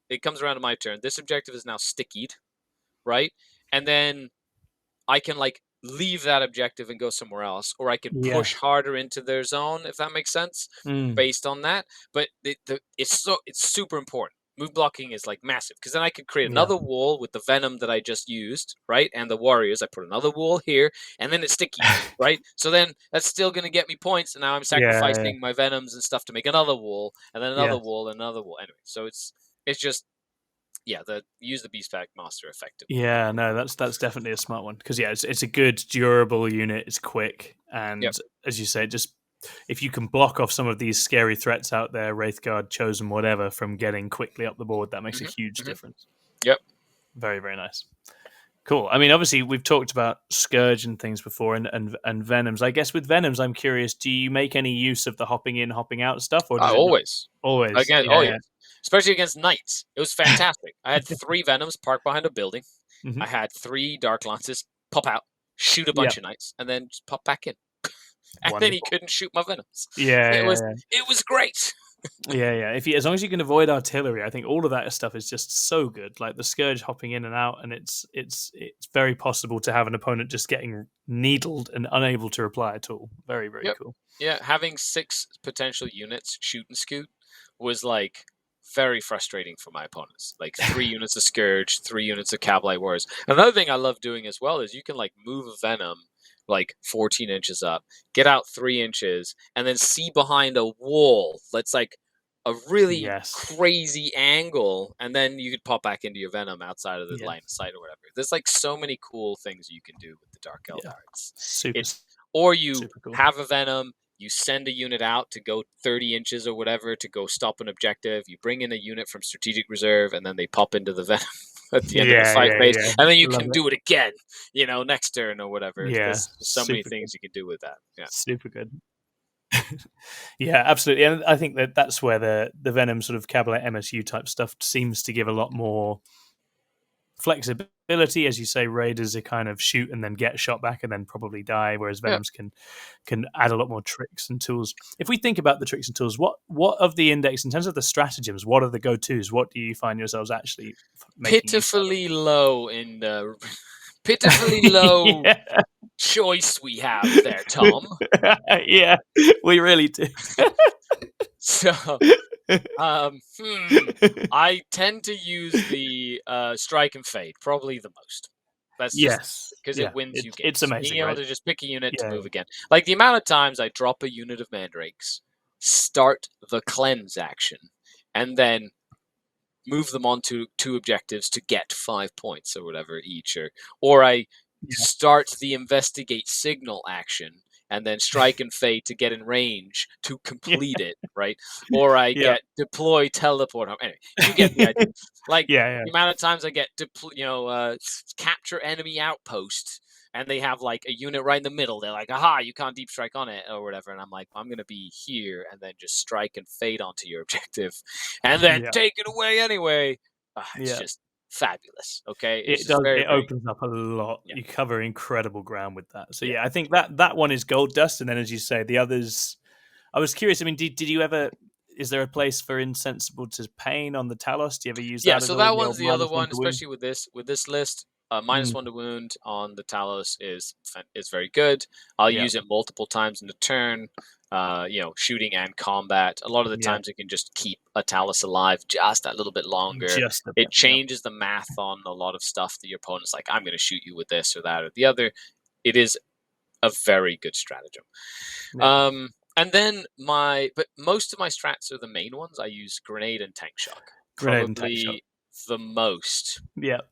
Speaker 2: it comes around to my turn, this objective is now stickied, right? And then I can like leave that objective and go somewhere else, or I can
Speaker 1: Yeah.
Speaker 2: push harder into their zone, if that makes sense, based on that. But it's super important. Move blocking is like massive, because then I could create another wall with the Venom that I just used, right? And the Warriors, I put another wall here, and then it's sticky, right? So then that's still going to get me points, and now I'm sacrificing my Venoms and stuff to make another wall, and then another wall, and another wall. Anyway, so it's just use the Beast Pack Master effectively.
Speaker 1: Yeah, no, that's definitely a smart one, because it's a good durable unit. It's quick, and as you say, just if you can block off some of these scary threats out there, Wraithguard, Chosen, whatever, from getting quickly up the board, that makes a huge difference.
Speaker 2: Yep.
Speaker 1: Very, very nice. Cool. I mean, obviously, we've talked about Scourge and things before, and Venoms. I guess with Venoms, I'm curious, do you make any use of the hopping in, hopping out stuff, or does it
Speaker 2: always?
Speaker 1: Always.
Speaker 2: Again, yes. Especially against Knights. It was fantastic. I had 3 Venoms parked behind a building. I had 3 Dark Lances pop out, shoot a bunch of Knights, and then just pop back in. And then he couldn't shoot my Venoms. It was great.
Speaker 1: As long as you can avoid artillery, I think all of that stuff is just so good. Like the Scourge hopping in and out, and it's very possible to have an opponent just getting needled and unable to reply at all. Very, very cool.
Speaker 2: Yeah, having 6 potential units shoot and scoot was like very frustrating for my opponents. Like 3 units of Scourge, 3 units of Cavalry Warriors. Another thing I love doing as well is you can like move a Venom like 14 inches up, get out 3 inches, and then see behind a wall that's like a really crazy angle, and then you could pop back into your Venom outside of the line of sight or whatever. There's like so many cool things you can do with the Dark Eldar. Or you have a Venom, you send a unit out to go 30 inches or whatever to go stop an objective, you bring in a unit from Strategic Reserve, and then they pop into the Venom at the end of the fight phase, and then you can do it again, next turn or whatever. There's so many things you can do with that. Yeah.
Speaker 1: Super good. Yeah, absolutely. And I think that's where the Venom sort of Cabaret MSU type stuff seems to give a lot more flexibility. As you say, Raiders are kind of shoot and then get shot back and then probably die, whereas Venoms can add a lot more tricks and tools. If we think about the tricks and tools, what of the index, in terms of the stratagems, what are the go-tos? What do you find yourselves actually making
Speaker 2: pitifully low in the pitifully low choice we have there, Tom?
Speaker 1: Yeah, we really do.
Speaker 2: So I tend to use the strike and fade probably the most. That's because it wins you games.
Speaker 1: It's amazing.
Speaker 2: Being able to just pick a unit to move again. Like the amount of times I drop a unit of mandrakes, start the cleanse action, and then move them onto 2 objectives to get 5 points or whatever each, or I start the investigate signal action and then strike and fade to get in range to complete it, right? Or I get deploy teleport home. Anyway, you get the idea. Like the amount of times I get capture enemy outpost, and they have like a unit right in the middle. They're like, aha, you can't deep strike on it or whatever. And I'm like, I'm going to be here and then just strike and fade onto your objective and then take it away anyway. It's just fabulous. Okay.
Speaker 1: It does. It opens up a lot. You cover incredible ground with that. So I think that one is gold dust. And then, as you say, the others, I was curious. I mean, did you ever, is there a place for Insensible to Pain on the Talos? Do you ever use that?
Speaker 2: Yeah. So that one's the other one, especially with this list. -1 to wound on the Talos is very good. I'll use it multiple times in the turn, shooting and combat. A lot of the times it can just keep a Talos alive just a little bit longer. It changes the math on a lot of stuff that your opponent's like, I'm going to shoot you with this or that or the other. It is a very good stratagem. And then but most of my strats are the main ones. I use Grenade and Tank Shock. Probably the most.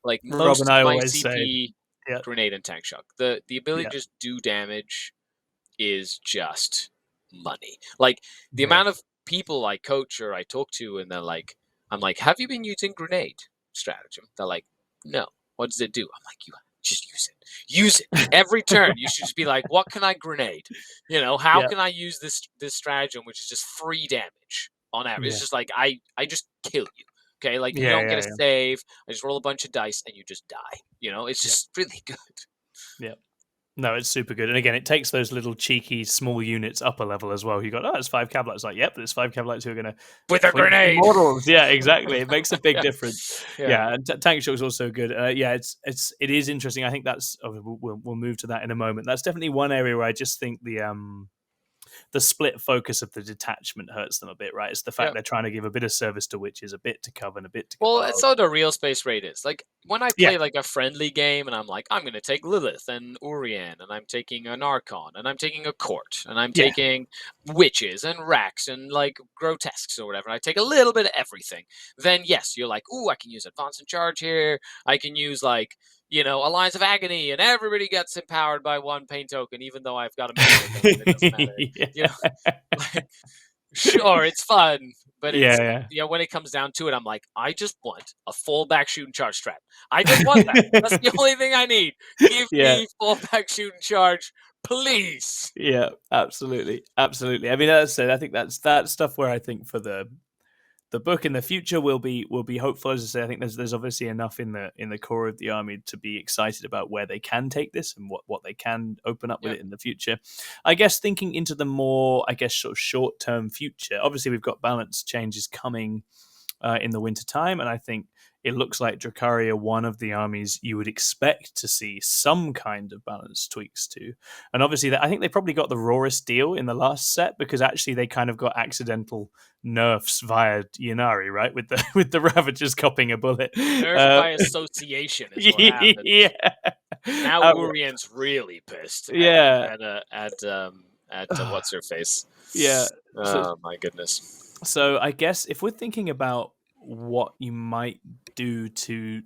Speaker 2: Like most of my CP, Grenade and Tank Shock. The ability to just do damage is just money. Like the amount of people I coach or I talk to, and they're like, I'm like, have you been using Grenade stratagem? They're like, no. What does it do? I'm like, you just use it. Use it every turn. You should just be like, what can I grenade? How can I use this stratagem, which is just free damage on average? It's just like I just kill you. Okay, like you don't get a save. I just roll a bunch of dice and you just die. It's just really good.
Speaker 1: Yeah. No, it's super good. And again, it takes those little cheeky small units up a level as well. You got, it's 5 Cavalites. It's like, yep, there's 5 Cavalites who are going to
Speaker 2: with a
Speaker 1: fling some
Speaker 2: grenade.
Speaker 1: models. Yeah, exactly. It makes a big difference.
Speaker 2: Yeah.
Speaker 1: And Tank Shock's also good. It is interesting. I think that's we'll move to that in a moment. That's definitely one area where I just think the split focus of the detachment hurts them a bit, right? It's the fact they're trying to give a bit of service to witches, a bit to Coven, a bit to Cabal.
Speaker 2: Well, it's how the real space raid is. Like, when I play like a friendly game and I'm like, I'm going to take Lilith and Urian, and I'm taking an Archon, and I'm taking a Court, and I'm taking witches and Rax and like grotesques or whatever, and I take a little bit of everything, then yes, you're like, ooh, I can use Advance and Charge here. I can use like, Alliance of Agony, and everybody gets empowered by 1 pain token, even though I've got a million of them. It doesn't matter. Like, sure, it's fun, but it's when it comes down to it, I'm like, I just want a fallback shoot and charge strat. I just want that. That's the only thing I need. Give me fallback shoot and charge, please.
Speaker 1: Yeah, absolutely. I mean, as I said, I think that's stuff where I think for the book in the future will be hopeful. As I say, I think there's obviously enough in the core of the army to be excited about where they can take this and what they can open up with it in the future. I guess thinking into the more, sort of short-term future, obviously we've got balance changes coming in the winter time, and I think it looks like Drukhari are one of the armies you would expect to see some kind of balance tweaks to. And obviously, I think they probably got the rawest deal in the last set, because actually they kind of got accidental nerfs via Ynnari, right? With the Ravagers copying a bullet.
Speaker 2: Nerf by association is what happened. Now Urian's really pissed. At what's her face. Oh my goodness.
Speaker 1: So I guess if we're thinking about what you might do to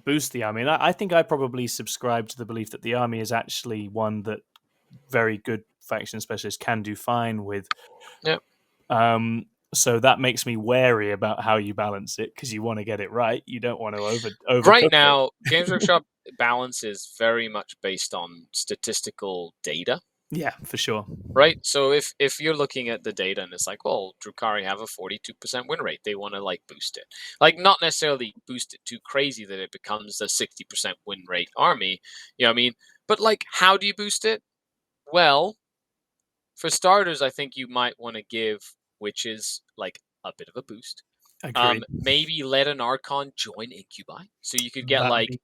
Speaker 1: boost the army, and I think I probably subscribe to the belief that the army is actually one that very good faction specialists can do fine with. So that makes me wary about how you balance it, because you want to get it right. You don't want to over
Speaker 2: right now. Games Workshop balance is very much based on statistical data.
Speaker 1: Yeah, for sure.
Speaker 2: Right. So if you're looking at the data and it's like, well, Drukari have a 42% win rate, they want to like boost it. Like, not necessarily boost it too crazy that it becomes a 60% win rate army. You know what I mean? But like, how do you boost it? Well, for starters, I think you might want to give witches like a bit of a boost. Maybe let an Archon join Incubi, so you could get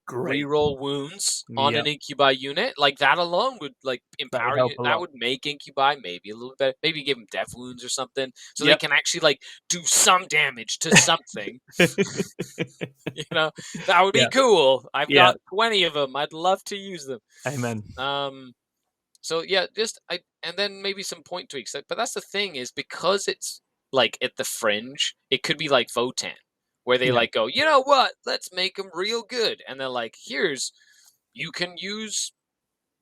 Speaker 2: reroll wounds on an Incubi unit. Like, that alone would like empower you. That would make Incubi maybe a little bit. Maybe give them death wounds or something, so they can actually like do some damage to something. That would be cool. I've got 20 of them. I'd love to use them.
Speaker 1: Amen.
Speaker 2: So yeah, and then maybe some point tweaks. But that's the thing, is because it's like at the fringe, it could be like Votan, where they like go, you know what? Let's make them real good, and they're like, you can use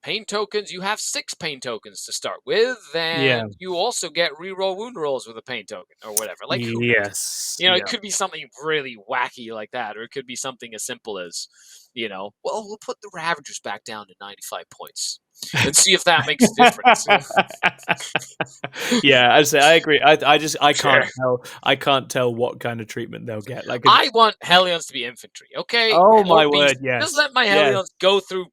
Speaker 2: pain tokens. You have 6 pain tokens to start with, and you also get reroll wound rolls with a pain token or whatever. Like, it could be something really wacky like that, or it could be something as simple as, well, we'll put the Ravagers back down to 95 points and see if that makes a difference.
Speaker 1: I agree. I can't tell what kind of treatment they'll get. Like,
Speaker 2: I want Hellions to be infantry. Okay.
Speaker 1: Oh my word! Yes.
Speaker 2: Just let my Hellions go through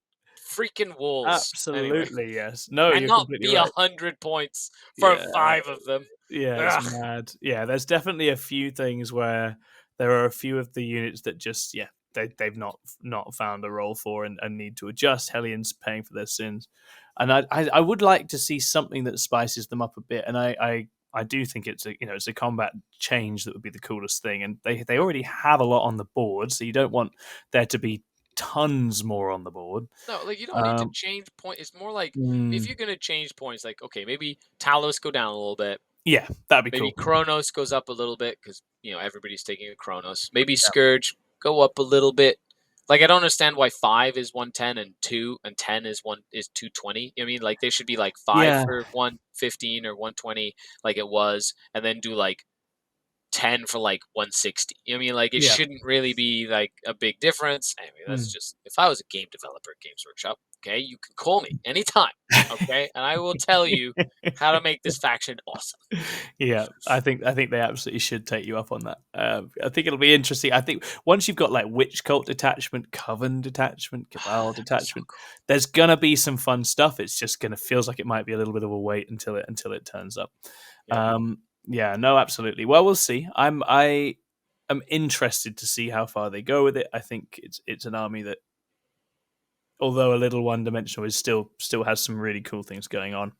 Speaker 2: freaking walls.
Speaker 1: Absolutely, yes. No,
Speaker 2: and
Speaker 1: you're
Speaker 2: not
Speaker 1: completely
Speaker 2: be
Speaker 1: right.
Speaker 2: 100 points for 5 of them.
Speaker 1: Yeah, it's mad. Yeah, there's definitely a few things where there are a few of the units that just they've not found a role for and need to adjust. Hellions paying for their sins, and I would like to see something that spices them up a bit. And I do think it's a combat change that would be the coolest thing. And they already have a lot on the board, so you don't want there to be tons more on the board.
Speaker 2: No, like, you don't need to change points. It's more like, if you're going to change points, like, okay, maybe Talos go down a little bit.
Speaker 1: Yeah, that'd be cool.
Speaker 2: Maybe Kronos goes up a little bit, because everybody's taking a Kronos. Maybe Scourge go up a little bit. Like, I don't understand why 5 is 110 and 2 and 10 is 220. I mean, like, they should be like 5 for 115 or 120, like it was, and then do like 10 for like 160. I mean, like, it shouldn't really be like a big difference. Anyway, that's just, if I was a game developer at Games Workshop, okay, you can call me anytime, okay, and I will tell you how to make this faction awesome.
Speaker 1: Yeah, I think they absolutely should take you up on that. I think it'll be interesting. I think once you've got like Witch Cult detachment, Coven detachment, Cabal detachment,
Speaker 2: cool.
Speaker 1: There's gonna be some fun stuff. It's just gonna feels like it might be a little bit of a wait until it turns up. Yeah, no, absolutely. Well, we'll see. I am interested to see how far they go with it. I think it's an army that, although a little one-dimensional, is still has some really cool things going on.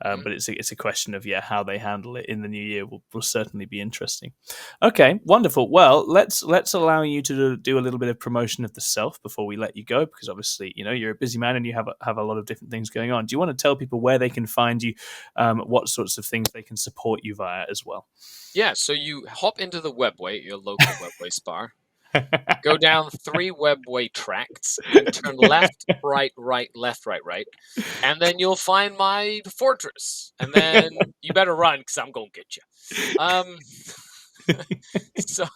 Speaker 1: But it's a question of how they handle it in the new year will certainly be interesting. Okay, wonderful. Well, let's allow you to do a little bit of promotion of the self before we let you go, because obviously you're a busy man and you have a lot of different things going on. Do you want to tell people where they can find you, what sorts of things they can support you via as well?
Speaker 2: Yeah, so you hop into the webway, your local webway spar. Go down 3 webway tracts and turn left, right, left, right, and then you'll find my fortress. And then you better run because I'm gonna get you. So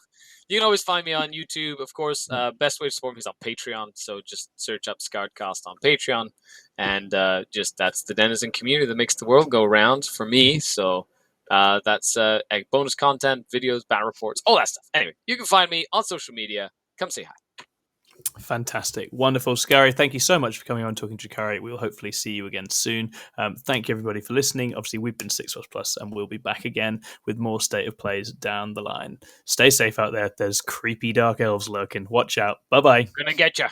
Speaker 2: you can always find me on YouTube, of course. Best way to support me is on Patreon. So just search up Scarredcast on Patreon, and just that's the denizen community that makes the world go round for me. So. That's bonus content, videos, battle reports, all that stuff. Anyway, you can find me on social media. Come say hi.
Speaker 1: Fantastic. Wonderful. Scari, thank you so much for coming on talking Drukhari. We'll hopefully see you again soon. Thank you, everybody, for listening. Obviously, we've been 6 Plus, and we'll be back again with more State of Plays down the line. Stay safe out there. There's creepy dark elves lurking. Watch out. Bye-bye.
Speaker 2: Gonna get you.